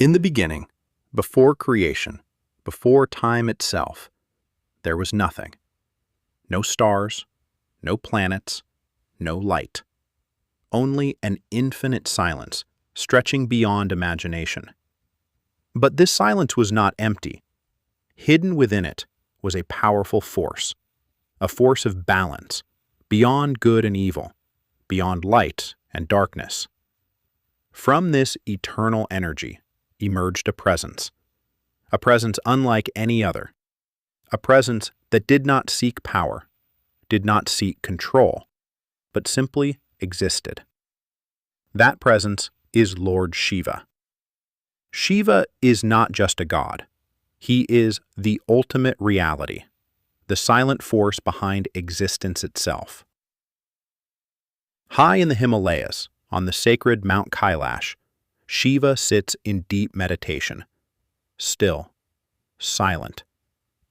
In the beginning, before creation, before time itself, there was nothing. No stars, no planets, no light. Only an infinite silence stretching beyond imagination. But this silence was not empty. Hidden within it was a powerful force, a force of balance, beyond good and evil, beyond light and darkness. From this eternal energy emerged a presence unlike any other, a presence that did not seek power, did not seek control, but simply existed. That presence is Lord Shiva. Shiva is not just a god. He is the ultimate reality, the silent force behind existence itself. High in the Himalayas, on the sacred Mount Kailash, Shiva sits in deep meditation, still, silent,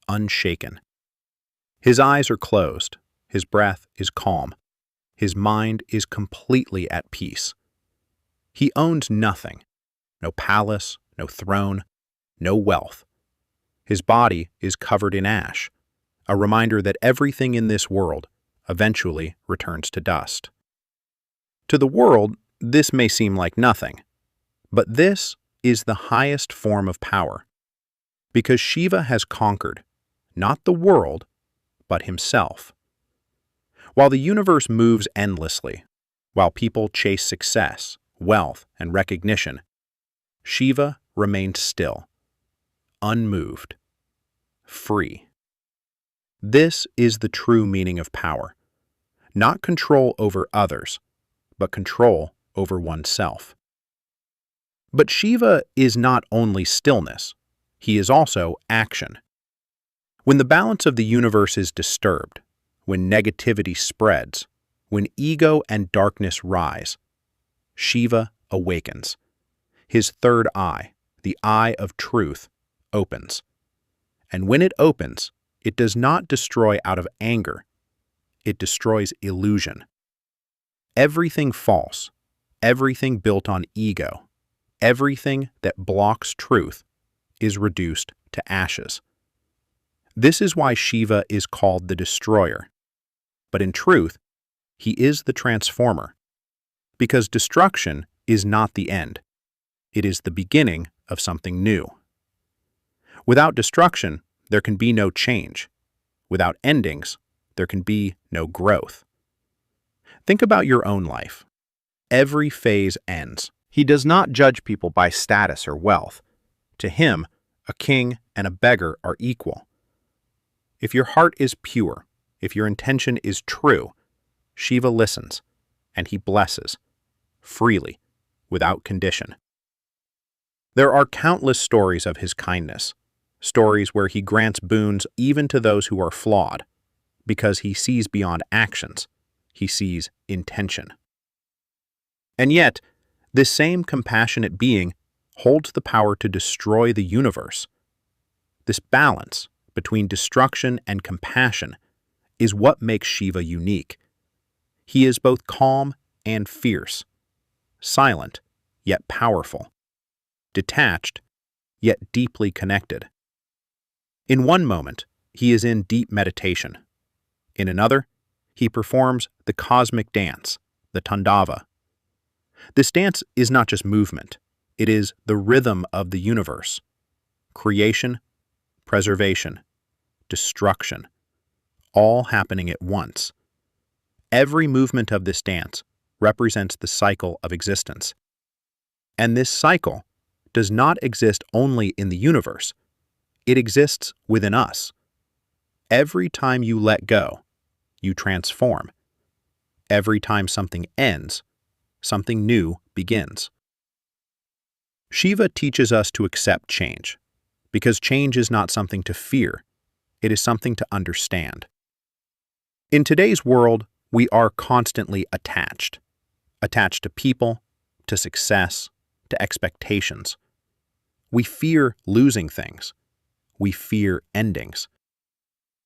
unshaken. His eyes are closed, his breath is calm, his mind is completely at peace. He owns nothing, no palace, no throne, no wealth. His body is covered in ash, a reminder that everything in this world eventually returns to dust. To the world, this may seem like nothing, but this is the highest form of power, because Shiva has conquered, not the world, but himself. While the universe moves endlessly, while people chase success, wealth, and recognition, Shiva remains still, unmoved, free. This is the true meaning of power, not control over others, but control over oneself. But Shiva is not only stillness, he is also action. When the balance of the universe is disturbed, when negativity spreads, when ego and darkness rise, Shiva awakens. His third eye, the eye of truth, opens. And when it opens, it does not destroy out of anger. It destroys illusion. Everything false, everything built on ego, everything that blocks truth is reduced to ashes. This is why Shiva is called the destroyer. But in truth, he is the transformer. Because destruction is not the end. It is the beginning of something new. Without destruction, there can be no change. Without endings, there can be no growth. Think about your own life. Every phase ends. He does not judge people by status or wealth. To him, a king and a beggar are equal. If your heart is pure, if your intention is true, Shiva listens, and he blesses, freely, without condition. There are countless stories of his kindness, stories where he grants boons even to those who are flawed, because he sees beyond actions, he sees intention. And yet, this same compassionate being holds the power to destroy the universe. This balance between destruction and compassion is what makes Shiva unique. He is both calm and fierce, silent yet powerful, detached yet deeply connected. In one moment, he is in deep meditation. In another, he performs the cosmic dance, the Tandava. This dance is not just movement, it is the rhythm of the universe. Creation, preservation, destruction, all happening at once. Every movement of this dance represents the cycle of existence. And this cycle does not exist only in the universe, it exists within us. Every time you let go, you transform. Every time something ends, something new begins. Shiva teaches us to accept change, because change is not something to fear, it is something to understand. In today's world, we are constantly attached to people, to success, to expectations. We fear losing things. We fear endings.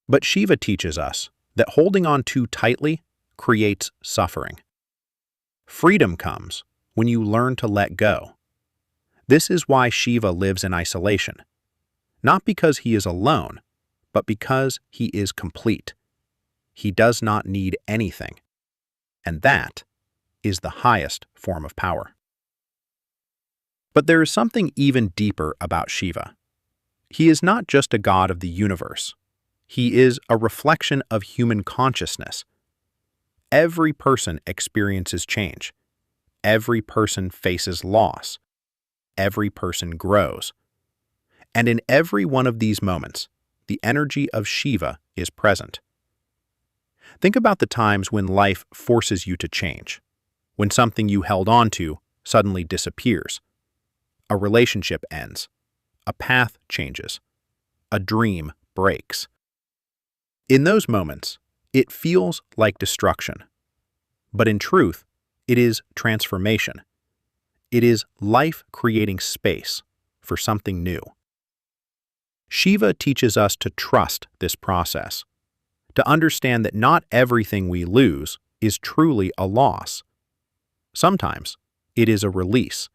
But Shiva teaches us that holding on too tightly creates suffering. Freedom comes when you learn to let go. This is why Shiva lives in isolation, not because he is alone, but because he is complete. He does not need anything, and that is the highest form of power. But there is something even deeper about Shiva. He is not just a god of the universe. He is a reflection of human consciousness. Every person experiences change. Every person faces loss. Every person grows. And in every one of these moments, the energy of Shiva is present. Think about the times when life forces you to change, when something you held on to suddenly disappears. A relationship ends. A path changes. A dream breaks. In those moments, it feels like destruction. But in truth, it is transformation. It is life creating space for something new. Shiva teaches us to trust this process, to understand that not everything we lose is truly a loss. Sometimes it is a release,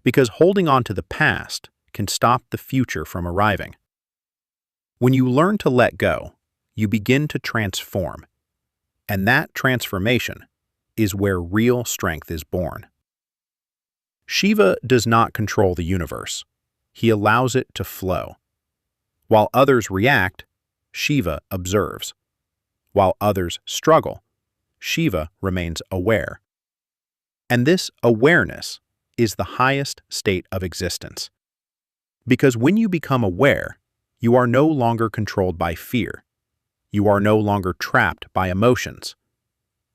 because holding on to the past can stop the future from arriving. When you learn to let go, you begin to transform, and that transformation is where real strength is born. Shiva does not control the universe. He allows it to flow. While others react, Shiva observes. While others struggle, Shiva remains aware. And this awareness is the highest state of existence. Because when you become aware, you are no longer controlled by fear. You are no longer trapped by emotions.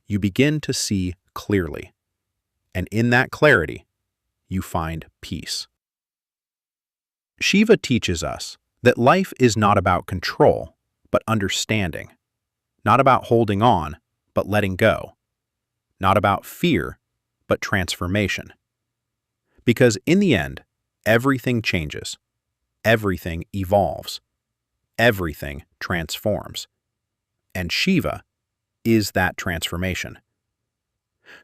You begin to see clearly. And in that clarity, you find peace. Shiva teaches us that life is not about control, but understanding. Not about holding on, but letting go. Not about fear, but transformation. Because in the end, everything changes. Everything evolves. Everything transforms. And Shiva is that transformation.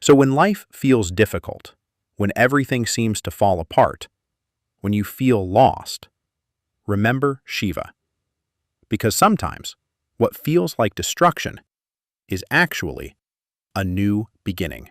So when life feels difficult, when everything seems to fall apart, when you feel lost, remember Shiva. Because sometimes what feels like destruction is actually a new beginning.